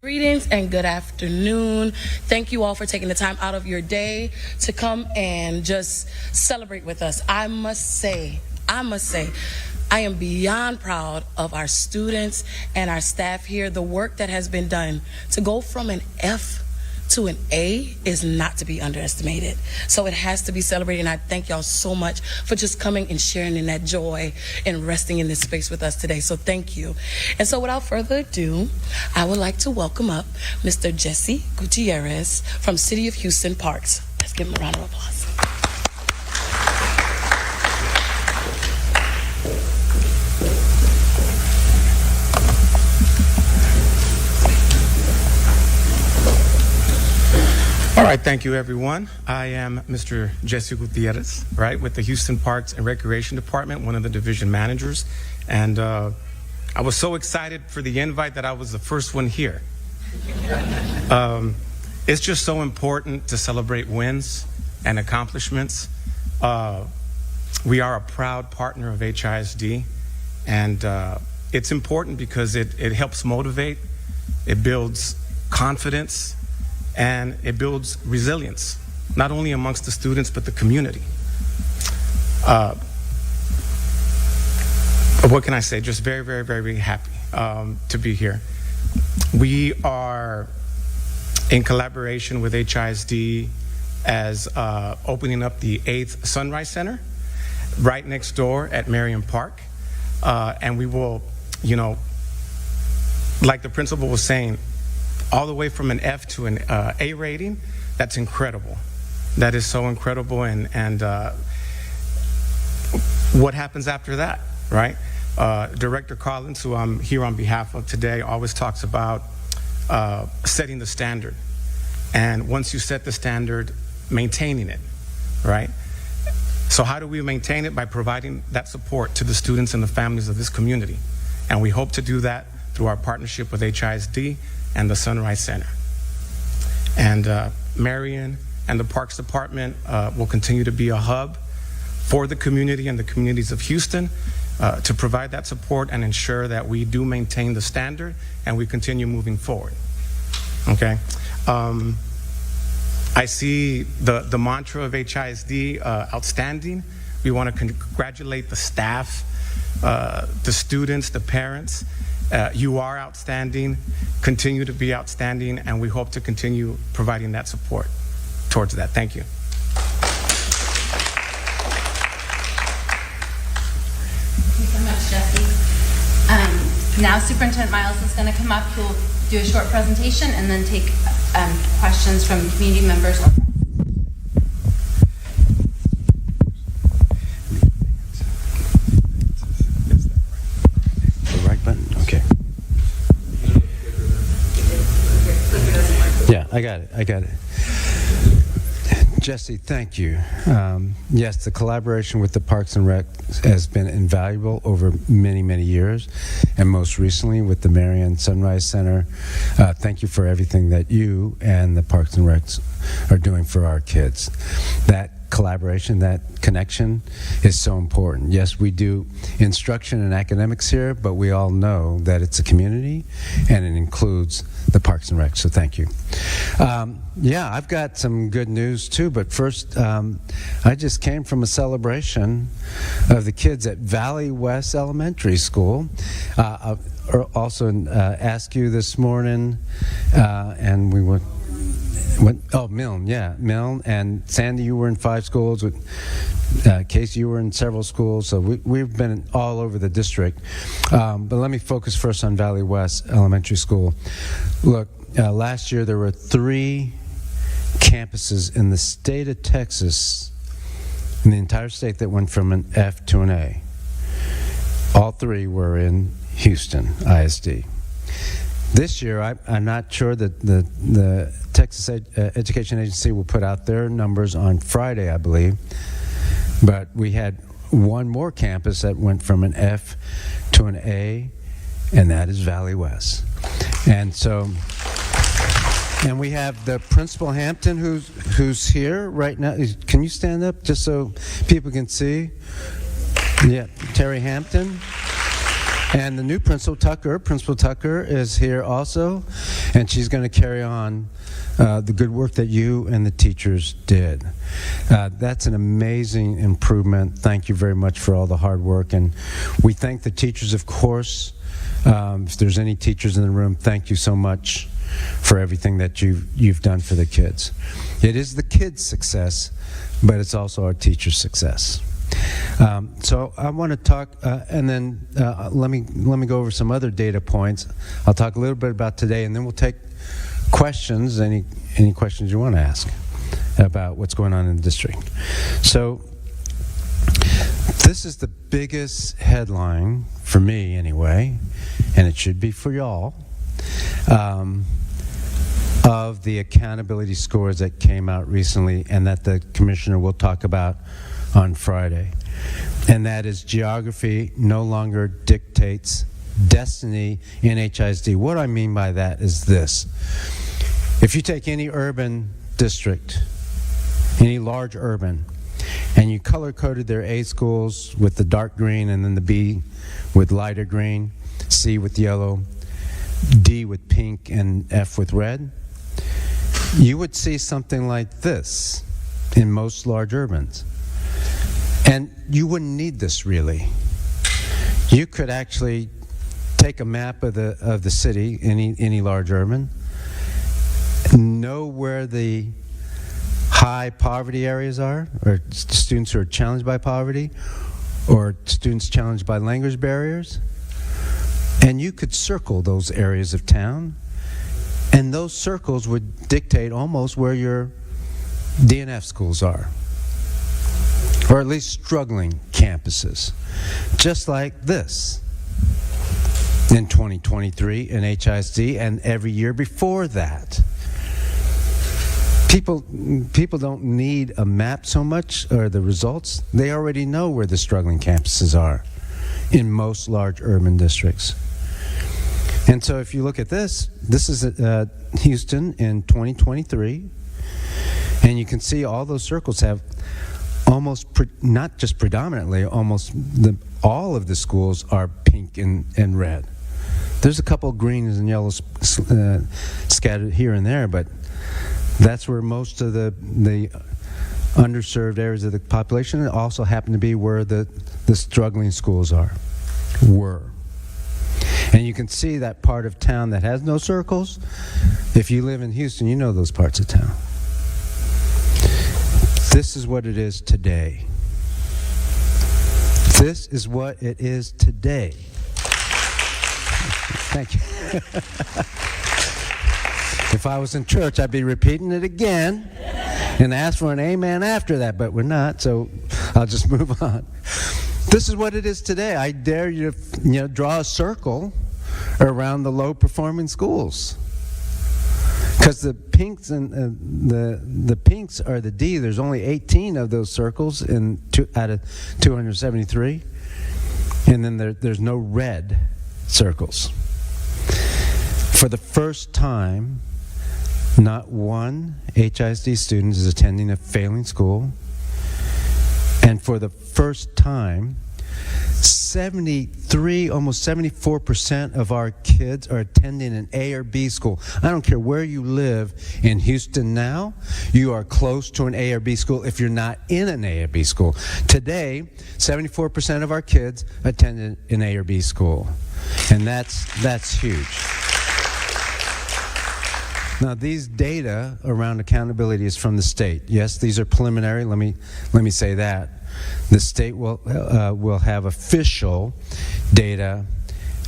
Greetings and good afternoon. Thank you all for taking the time out of your day to come and just celebrate with us. I must say, I am beyond proud of our students and our staff here. The work that has been done to go from an F to an A is not to be underestimated. So it has to be celebrated, and I thank y'all so much for just coming and sharing in that joy and resting in this space with us today. So thank you. And so without further ado, I would like to welcome up Mr. Jesse Gutierrez from City of Houston Parks. Let's give him a round of applause. All right, thank you, everyone. I am Mr. Jesse Gutierrez, right, with the Houston Parks and Recreation Department, one of the division managers. And I was so excited for the invite that I was the first one here. It's just so important to celebrate wins and accomplishments. We are a proud partner of HISD, and it's important because it helps motivate, it builds confidence, and it builds resilience, not only amongst the students, but the community. What can I say? Just very, very, very, very happy to be here. We are in collaboration with HISD as opening up the 8th Sunrise Center right next door at Marion Park. And we will, like the principal was saying, all the way from an F to an A rating. That's incredible. That is so incredible. And what happens after that, right? Director Collins, who I'm here on behalf of today, always talks about setting the standard. And once you set the standard, maintaining it, right? So how do we maintain it? By providing that support to the students and the families of this community. And we hope to do that through our partnership with HISD and the Sunrise Center. And Marion and the Parks Department will continue to be a hub for the community and the communities of Houston to provide that support and ensure that we do maintain the standard and we continue moving forward. Okay. I see the mantra of HISD, outstanding. We want to congratulate the staff, the students, the parents. You are outstanding, continue to be outstanding, and we hope to continue providing that support towards that. Thank you. Thank you so much, Jesse. Now Superintendent Miles is going to come up. He'll do a short presentation and then take questions from community members or friends. Yeah, I got it. Jesse, thank you. Yes, the collaboration with the Parks and Rec has been invaluable over many, many years, and most recently with the Marion Sunrise Center. Thank you for everything that you and the Parks and Recs are doing for our kids. That collaboration, that connection is so important. Yes, we do instruction and academics here, but we all know that it's a community and it includes the Parks and Rec, so thank you. Yeah, I've got some good news too, but first, I just came from a celebration of the kids at Valley West Elementary School. Also asked you this morning, and we went, Milne, yeah, Milne, and Sandy, you were in 5 schools, with Casey, you were in several schools, so we've been all over the district. But let me focus first on Valley West Elementary School. Look, last year there were 3 campuses in the state of Texas, in the entire state, that went from an F to an A. All 3 were in Houston, ISD. This year, I'm not sure that the Texas Education Agency will put out their numbers on Friday, I believe, but we had one more campus that went from an F to an A, and that is Valley West. And so, and we have the Principal Hampton who's here right now. Can you stand up just so people can see? Yeah, Terry Hampton. And the new Principal Tucker is here also, and she's going to carry on the good work that you and the teachers did. That's an amazing improvement. Thank you very much for all the hard work, and we thank the teachers, of course. If there's any teachers in the room, thank you so much for everything that you've done for the kids. It is the kids' success, but it's also our teachers' success. So I want to talk, and then let me go over some other data points. I'll talk a little bit about today, and then we'll take questions, any questions you want to ask about what's going on in the district. So this is the biggest headline for me anyway, and it should be for y'all, of the accountability scores that came out recently and that the commissioner will talk about on Friday. And that is geography no longer dictates destiny in HISD. What I mean by that is this. If you take any urban district, any large urban, and you color-coded their A schools with the dark green and then the B with lighter green, C with yellow, D with pink, and F with red, you would see something like this in most large urbans. And you wouldn't need this really. You could actually take a map of the city, any large urban, know where the high poverty areas are, or students who are challenged by poverty, or students challenged by language barriers, and you could circle those areas of town, and those circles would dictate almost where your DNF schools are, or at least struggling campuses, just like this in 2023 in HISD and every year before that. People don't need a map so much, or the results. They already know where the struggling campuses are in most large urban districts. And so if you look at this is Houston in 2023, and you can see all those circles have almost, not just predominantly, almost all of the schools are pink and red. There's a couple of greens and yellows scattered here and there, but that's where most of the underserved areas of the population also happen to be where the struggling schools were. And you can see that part of town that has no circles. If you live in Houston, you know those parts of town. This is what it is today. This is what it is today. Thank you. If I was in church, I'd be repeating it again and ask for an amen after that, but we're not, so I'll just move on. This is what it is today. I dare you to draw a circle around the low-performing schools. Because the pinks and the pinks are the D. There's only 18 of those circles out of 273, and then there's no red circles. For the first time, not one HISD student is attending a failing school, and for the first time, 73, almost 74% of our kids are attending an A or B school. I don't care where you live in Houston now, you are close to an A or B school if you're not in an A or B school. Today, 74% of our kids attend an A or B school, and that's huge. Now, these data around accountability is from the state. Yes, these are preliminary. Let me say that. The state will have official data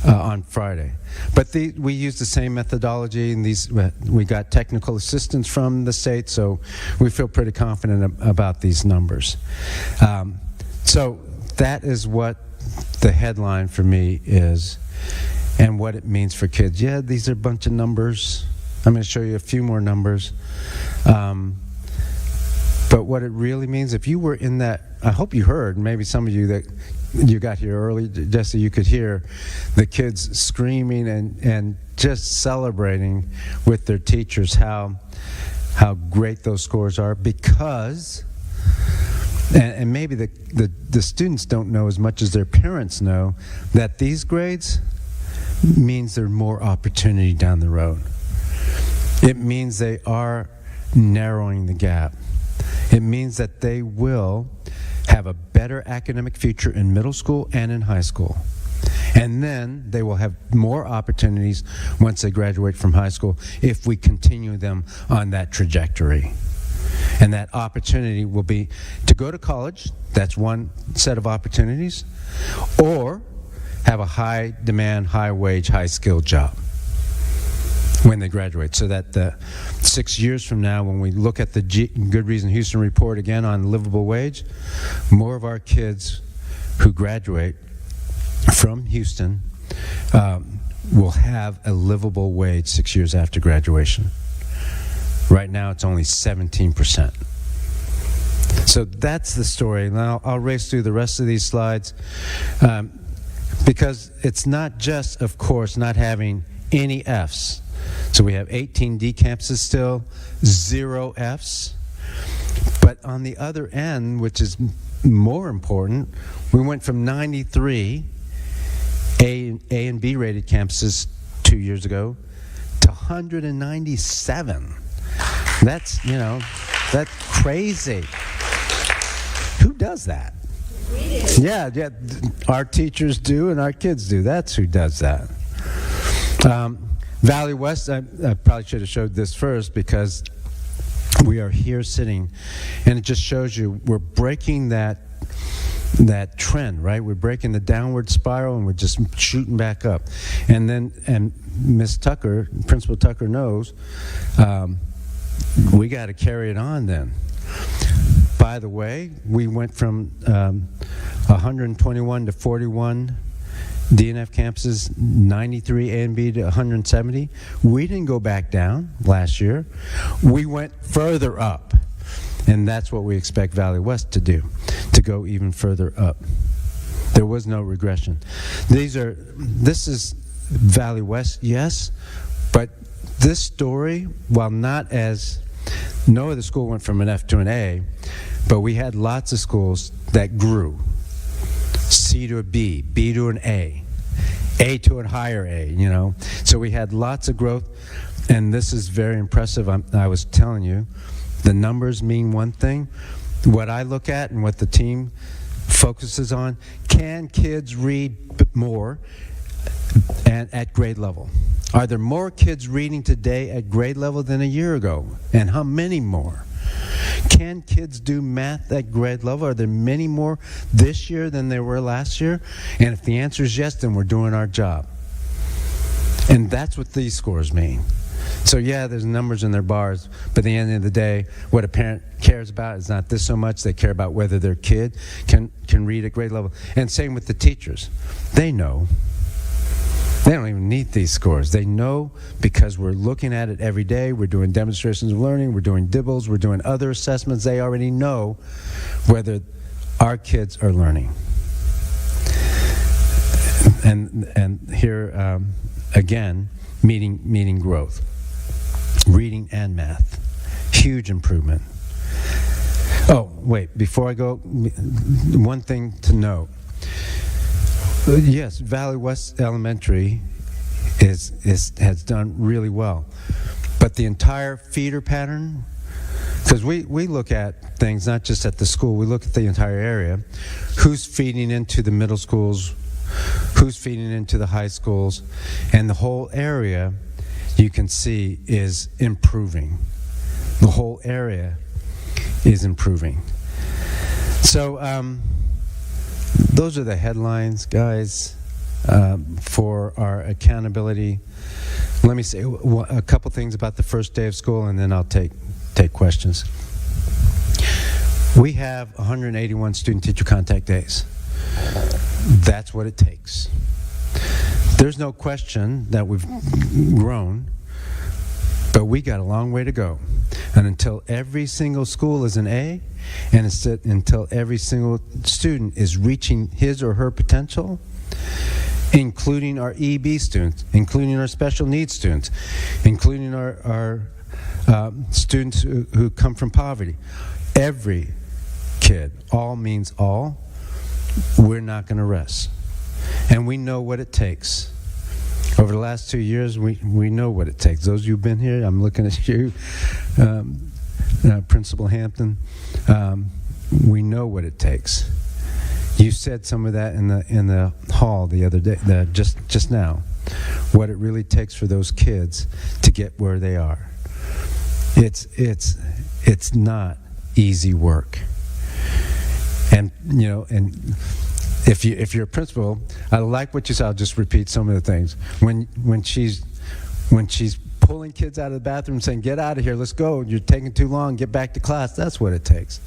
on Friday, but we use the same methodology, and we got technical assistance from the state, so we feel pretty confident about these numbers. So that is what the headline for me is, and what it means for kids. Yeah, these are a bunch of numbers. I'm going to show you a few more numbers. But what it really means, if you were in that, I hope you heard, maybe some of you that you got here early, Jesse, you could hear the kids screaming and just celebrating with their teachers how great those scores are, because and maybe the students don't know as much as their parents know, that these grades means there's more opportunity down the road. It means they are narrowing the gap. It means that they will have a better academic future in middle school and in high school. And then they will have more opportunities once they graduate from high school if we continue them on that trajectory. And that opportunity will be to go to college, that's one set of opportunities, or have a high demand, high wage, high skilled job when they graduate. So that 6 years from now, when we look at the Good Reason Houston report again on livable wage, more of our kids who graduate from Houston will have a livable wage 6 years after graduation. Right now, it's only 17%. So that's the story. Now, I'll race through the rest of these slides because it's not just, of course, not having any Fs. So we have 18 D campuses still, 0 Fs. But on the other end, which is more important, we went from 93 A and B rated campuses 2 years ago to 197. That's, that's crazy. Who does that? Yeah, our teachers do and our kids do. That's who does that. Valley West, I probably should have showed this first because we are here sitting, and it just shows you we're breaking that trend, right? We're breaking the downward spiral and we're just shooting back up. And Miss Tucker, Principal Tucker knows, we got to carry it on then. By the way, we went from 121 to 41 DNF campuses, 93 A and B to 170. We didn't go back down last year. We went further up. And that's what we expect Valley West to do, to go even further up. There was no regression. This is Valley West, yes, but this story, while not as, no other school went from an F to an A, but we had lots of schools that grew. C to a B, B to an A to a higher A, So we had lots of growth, and this is very impressive. I was telling you, the numbers mean one thing. What I look at and what the team focuses on, can kids read more and at grade level? Are there more kids reading today at grade level than a year ago? And how many more? Can kids do math at grade level? Are there many more this year than there were last year? And if the answer is yes, then we're doing our job. And that's what these scores mean. So yeah, there's numbers in their bars, but at the end of the day, what a parent cares about is not this so much. They care about whether their kid can read at grade level. And same with the teachers. They know. They don't even need these scores. They know because we're looking at it every day. We're doing demonstrations of learning. We're doing DIBELs. We're doing other assessments. They already know whether our kids are learning. And here, again, meeting growth. Reading and math. Huge improvement. Oh, wait, before I go, one thing to note. Yes, Valley West Elementary has done really well. But the entire feeder pattern, because we look at things not just at the school, we look at the entire area. Who's feeding into the middle schools, who's feeding into the high schools, and the whole area, you can see, is improving. The whole area is improving. So those are the headlines, guys, for our accountability. Let me say a couple things about the first day of school, and then I'll take questions. We have 181 student-teacher contact days. That's what it takes. There's no question that we've grown, but we got a long way to go. And until every single school is an A, and until every single student is reaching his or her potential, including our EB students, including our special needs students, including our students who come from poverty, every kid. All means all. We're not going to rest. And we know what it takes. Over the last 2 years, we know what it takes. Those of you who've been here, I'm looking at you, Principal Hampton. We know what it takes. You said some of that in the hall the other day, just now. What it really takes for those kids to get where they are. It's not easy work. And if you're a principal, I like what you said. I'll just repeat some of the things. When she's pulling kids out of the bathroom saying, "Get out of here, let's go, you're taking too long, get back to class," that's what it takes.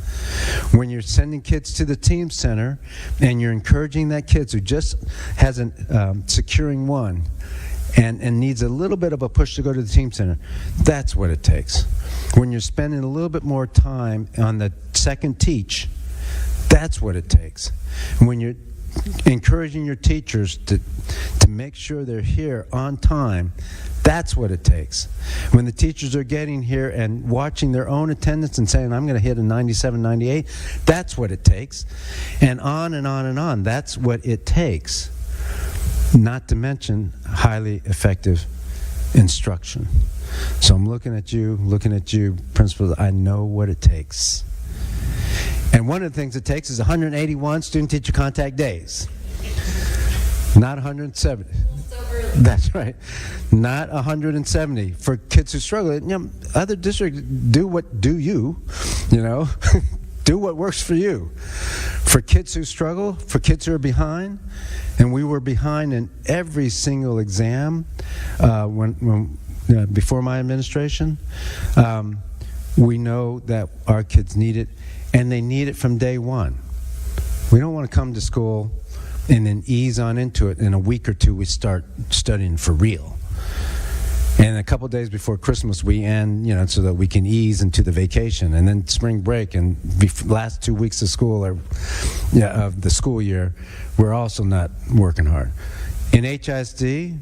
When you're sending kids to the team center and you're encouraging that kid who just hasn't securing one and needs a little bit of a push to go to the team center, that's what it takes. When you're spending a little bit more time on the second teach, that's what it takes. When you're encouraging your teachers to make sure they're here on time, that's what it takes. When the teachers are getting here and watching their own attendance and saying, "I'm going to hit a 97, 98, that's what it takes. And on and on and on. That's what it takes. Not to mention highly effective instruction. So I'm looking at you, principal. I know what it takes. And one of the things it takes is 181 student-teacher contact days. Not 170. So early. That's right. Not 170. For kids who struggle, other districts do you. Do what works for you. For kids who struggle, for kids who are behind, and we were behind in every single exam before my administration, we know that our kids need it, and they need it from day one. We don't want to come to school and then ease on into it. In a week or two, we start studying for real. And a couple days before Christmas, we end, so that we can ease into the vacation. And then spring break and last 2 weeks of school of the school year, we're also not working hard. In HISD,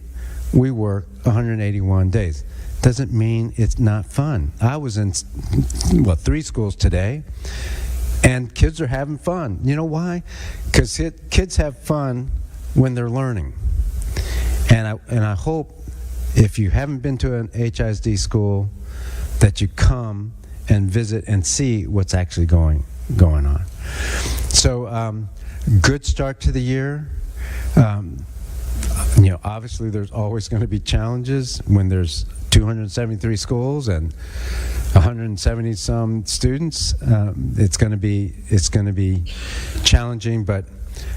we work 181 days. Doesn't mean it's not fun. I was in 3 schools today, and kids are having fun. You know why? Because kids have fun when they're learning. And I hope, if you haven't been to an HISD school, that you come and visit and see what's actually going on. So, good start to the year. Obviously there's always going to be challenges when there's 273 schools and 170 some students. It's going to be challenging, but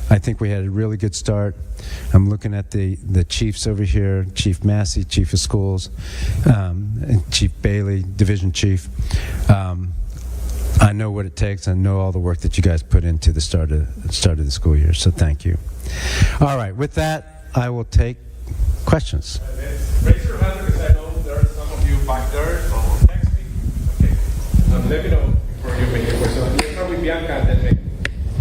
I think we had a really good start. I'm looking at the chiefs over here, Chief Massey, Chief of Schools, and Chief Bailey, Division Chief. I know what it takes. I know all the work that you guys put into the start of the school year, so thank you. All right, with that, I will take questions. Raise your hand because I know there are some of you back there. So text me. Okay. Let me know before you make your question. Let's start with Bianca and then me.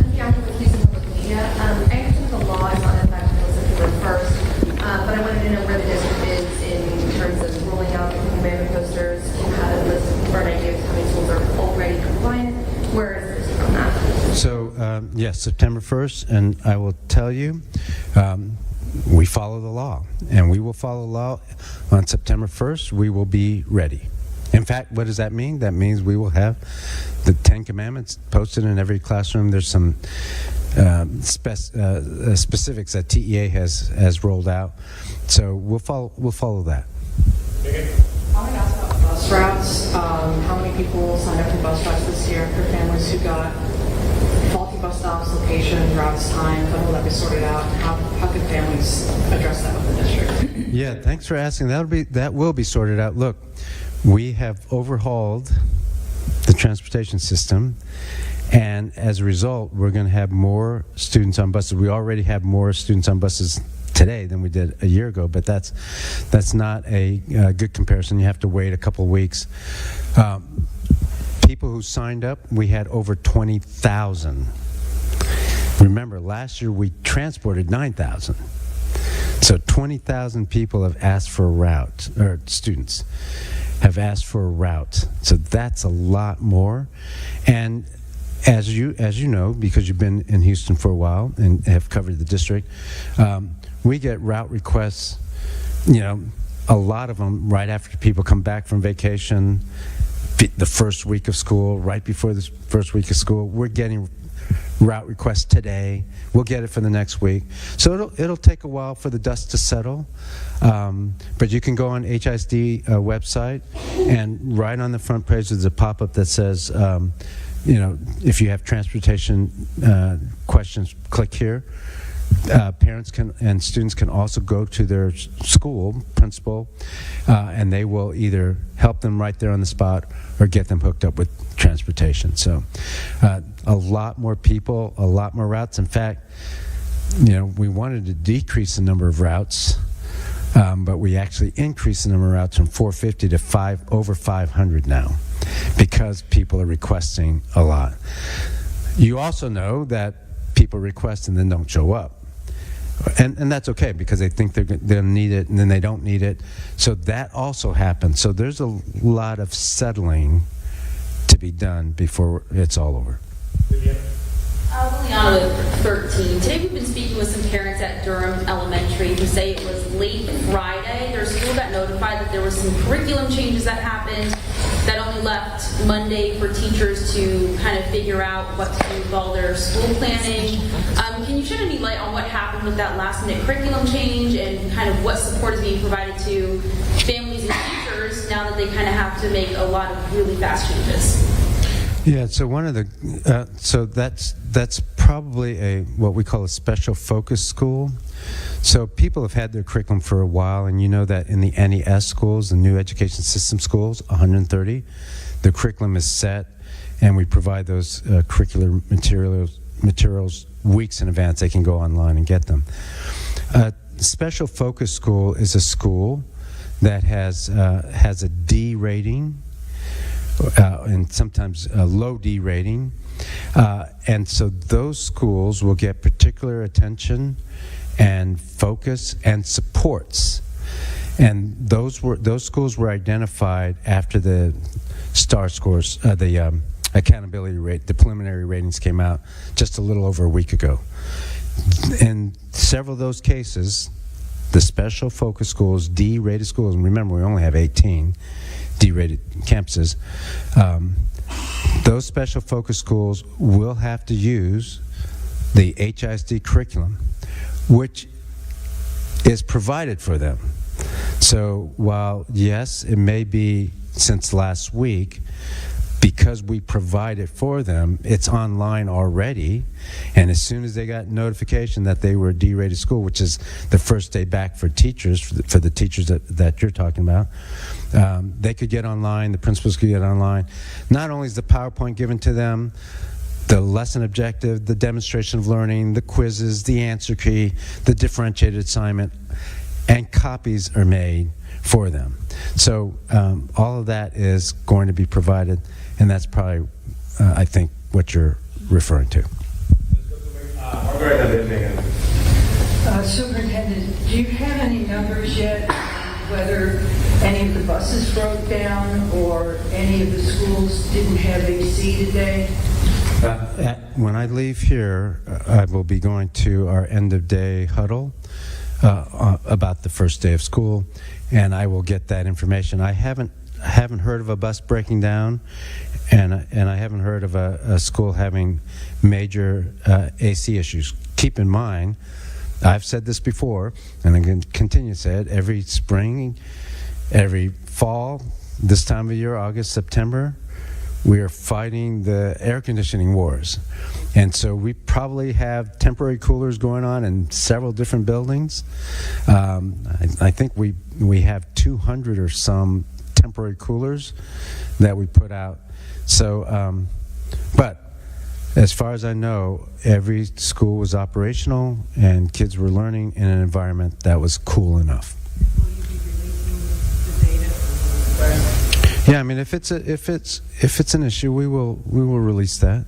I'm Bianca with Houston Public Media. I understand the law is not effective until September 1st, but I wanted to know where the district is in terms of rolling out the commandment posters. You had a list for an idea of how many schools are already compliant. Where is the district on that? So, yes, September 1st, and I will tell you, we follow the law, and we will follow the law. On September 1st, we will be ready. In fact, what does that mean? That means we will have the 10 Commandments posted in every classroom. There's some specifics that TEA has rolled out, so we'll follow that. I want to ask about bus routes. How many people signed up for bus routes this year for families who got faulty bus stops, location, routes, time? When will that be sorted out? How can families address that with the district? Yeah, thanks for asking. That will be sorted out. Look, we have overhauled the transportation system, and as a result, we're going to have more students on buses. We already have more students on buses today than we did a year ago, but that's not a good comparison. You have to wait a couple of weeks. People who signed up, we had over 20,000. Remember, last year we transported 9,000. So 20,000 people have asked for a route, or students have asked for a route. So that's a lot more. And as you know, because you've been in Houston for a while and have covered the district, we get route requests, a lot of them right after people come back from vacation, the first week of school, right before the first week of school. We're getting route requests today. We'll get it for the next week. So it'll take a while for the dust to settle. But you can go on HISD website, and right on the front page there's a pop-up that says, if you have transportation questions, click here. Parents and students can also go to their school principal, and they will either help them right there on the spot or get them hooked up with transportation. So a lot more people, a lot more routes. In fact, we wanted to decrease the number of routes, but we actually increased the number of routes from 450 to over 500 now, because people are requesting a lot. You also know that people request and then don't show up. And that's okay, because they think they'll need it and then they don't need it. So that also happens. So there's a lot of settling to be done before it's all over. Liliana with 13. Today we've been speaking with some parents at Durham Elementary who say it was late Friday. Their school got notified that there were some curriculum changes that happened that only left Monday for teachers to kind of figure out what to do with all their school planning. Can you shed any light on what happened with that last minute curriculum change and kind of what support is being provided to families and teachers now that they kind of have to make a lot of really fast changes? Yeah, so one of the so that's probably what we call a special focus school. So people have had their curriculum for a while, and you know that in the NES schools, the new education system schools, 130, the curriculum is set, and we provide those curricular materials weeks in advance. They can go online and get them. Special focus school is a school that has a D rating, and sometimes a low D rating, and so those schools will get particular attention and focus and supports. And those schools were identified after the STAR scores, the accountability rate, the preliminary ratings came out just a little over a week ago. In several of those cases, the special focus schools, D-rated schools, and remember we only have 18 D-rated campuses, those special focus schools will have to use the HISD curriculum, which is provided for them. So while, yes, it may be since last week, because we provide it for them, it's online already, and as soon as they got notification that they were a D-rated school, which is the first day back for teachers, for the teachers that you're talking about, they could get online, the principals could get online. Not only is the PowerPoint given to them, the lesson objective, the demonstration of learning, the quizzes, the answer key, the differentiated assignment, and copies are made for them. So all of that is going to be provided, and that's probably, I think, what you're referring to. Superintendent, do you have any numbers yet whether any of the buses broke down or any of the schools didn't have AC today? When I leave here, I will be going to our end-of-day huddle about the first day of school, and I will get that information. I haven't heard of a bus breaking down, and I haven't heard of a school having major AC issues. Keep in mind, I've said this before, and I'm going to continue to say it, every spring, every fall, this time of year, August, September, we are fighting the air conditioning wars. And so we probably have temporary coolers going on in several different buildings. I think we have 200 or some temporary coolers that we put out. So, but as far as I know, every school was operational and kids were learning in an environment that was cool enough. Will you be releasing the data? Yeah, I mean, if it's an issue, we will release that.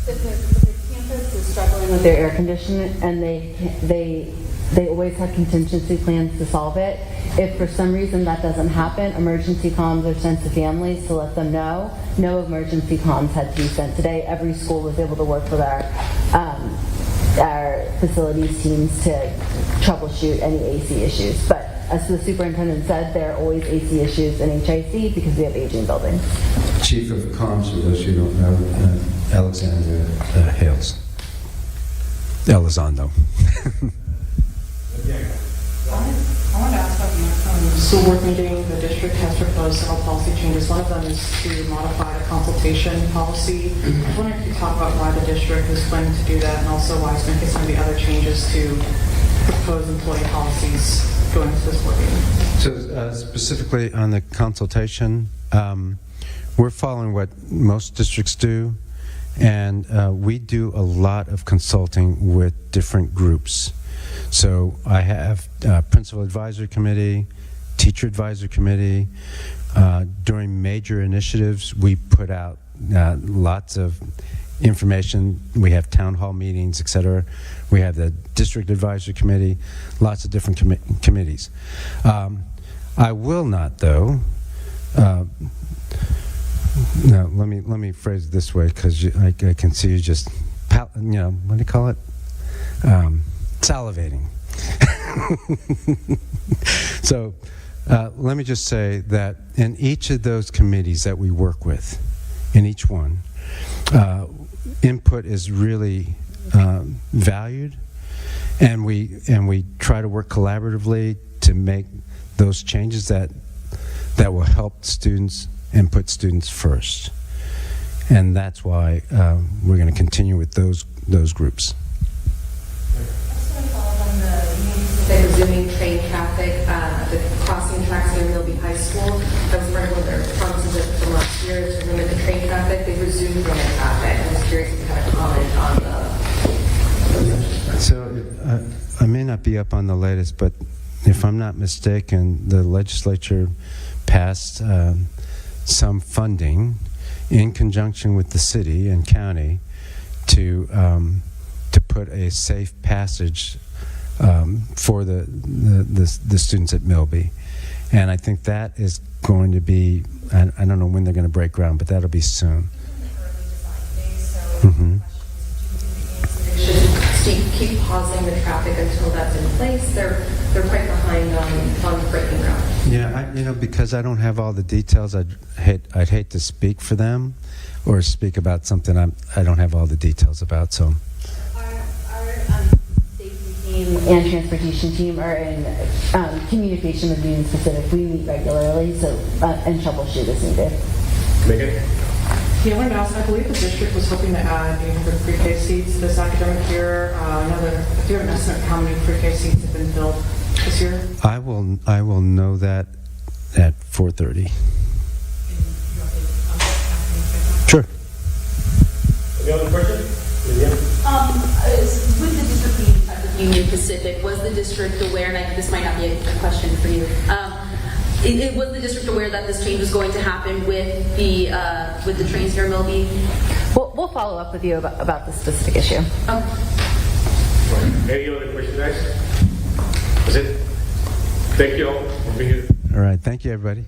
If the campus is struggling with their air conditioning and they they always have contingency plans to solve it. If for some reason that doesn't happen, emergency comms are sent to families to let them know. No emergency comms had to be sent today. Every school was able to work with our facilities teams to troubleshoot any AC issues. But as the superintendent said, there are always AC issues in HISD because we have aging buildings. Chief of Comms, for those who don't know, Alexander Hales. Elizondo. I want to ask about the school board meeting. The district has proposed several policy changes. One of them is to modify the consultation policy. I was wondering if you could talk about why the district is planning to do that, and also why it's making some of the other changes to proposed employee policies going to this board meeting. So specifically on the consultation, we're following what most districts do, and we do a lot of consulting with different groups. So I have Principal Advisory Committee, Teacher Advisory Committee. During major initiatives, we put out lots of information. We have town hall meetings, etc. We have the District Advisory Committee, lots of different committees. I will not, though. No, let me phrase it this way, because I can see you just, what do you call it? Salivating. So let me just say that in each of those committees that we work with, in each one, input is really valued, and we try to work collaboratively to make those changes that will help students and put students first. And that's why we're going to continue with those groups. They're resuming train traffic, the crossing tracks near Milby High School. I was wondering what their promises from last year to limit the train traffic. They resumed train traffic. I was curious if you had a comment on the... So I may not be up on the latest, but if I'm not mistaken, the legislature passed some funding in conjunction with the city and county to put a safe passage for the students at Milby. And I think that is going to be, I don't know when they're going to break ground, but that'll be soon. Should keep pausing the traffic until that's in place. They're quite behind on breaking ground. Yeah, because I don't have all the details, I'd hate to speak for them or speak about something I don't have all the details about. So Our safety team and transportation team are in communication with Union Pacific. We meet regularly, so and troubleshoot as needed. Megan? Yeah, I wanted to ask, I believe the district was hoping to add 800 pre-K seats this academic year. Do you have an estimate of how many pre-K seats have been filled this year? I will know that at 4:30. Sure. Any other questions? Yeah. With the district being in touch with Union Pacific, was the district aware, and this might not be a question for you, was the district aware that this change was going to happen with the trains near Milby? We'll follow up with you about the specific issue. Any other questions, guys? That's it. Thank you all for being here. All right. Thank you, everybody.